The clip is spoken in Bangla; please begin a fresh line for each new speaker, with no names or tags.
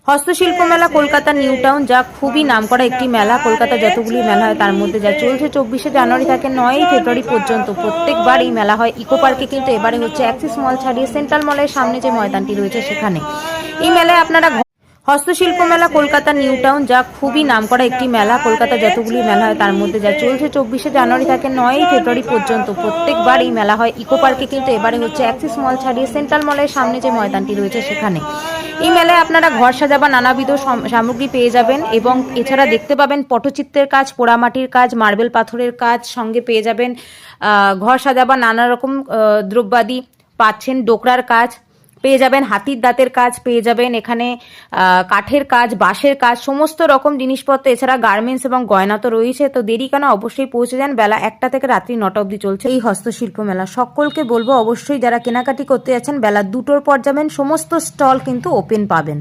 হস্তশিল্প মেলা কলকাতা নিউ টাউন, যা খুবই নামকরা একটি মেলা। কলকাতা যতগুলি মেলা হয় তার মধ্যে যা চলছে 24শে জানুয়ারি থেকে 9ই ফেব্রুয়ারি পর্যন্ত প্রত্যেকবার এই মেলা হয় ইকো পার্কে, কিন্তু এবারে হচ্ছে অ্যাক্সিস মল ছাড়িয়ে সেন্ট্রাল মলের সামনে যে ময়দানটি রয়েছে সেখানে। এই মেলায় আপনারা হস্তশিল্প মেলা কলকাতা নিউ টাউন, যা খুবই নামকরা একটি মেলা। কলকাতা যতগুলি মেলা হয় তার মধ্যে যা চলছে 24শে জানুয়ারি থেকে 9ই ফেব্রুয়ারি পর্যন্ত প্রত্যেকবার এই মেলা হয় ইকো পার্কে, কিন্তু এবারে হচ্ছে অ্যাক্সিস মল ছাড়িয়ে সেন্ট্রাল মলের সামনে যে ময়দানটি রয়েছে সেখানে। এই মেলায় আপনারা ঘর সাজাবা নানাবিধ সামগ্রী পেয়ে যাবেন, এবং এছাড়া দেখতে পাবেন পটচিত্রের কাজ, পোড়ামাটির কাজ, মার্বেল পাথরের কাজ, সঙ্গে পেয়ে যাবেন ঘর সাজাবা নানা রকম দ্রব্যাদি পাচ্ছেন। ডোকরার কাজ পেয়ে যাবেন, হাতির দাঁতের কাজ পেয়ে যাবেন, এখানে কাঠের কাজ, বাঁশের কাজ, সমস্ত রকম জিনিসপত্র, এছাড়া গার্মেন্টস এবং গয়না তো রয়েছে। তো দেরি কেন, অবশ্যই পৌঁছে যান। বেলা 1টা থেকে রাত্রি 9টা অবধি চলছে এই হস্তশিল্প মেলা। সকলকে বলবো অবশ্যই যারা কেনাকাটি করতে যাচ্ছেন বেলা 2টোর পর যাবেন, সমস্ত স্টল কিন্তু ওপেন পাবেন।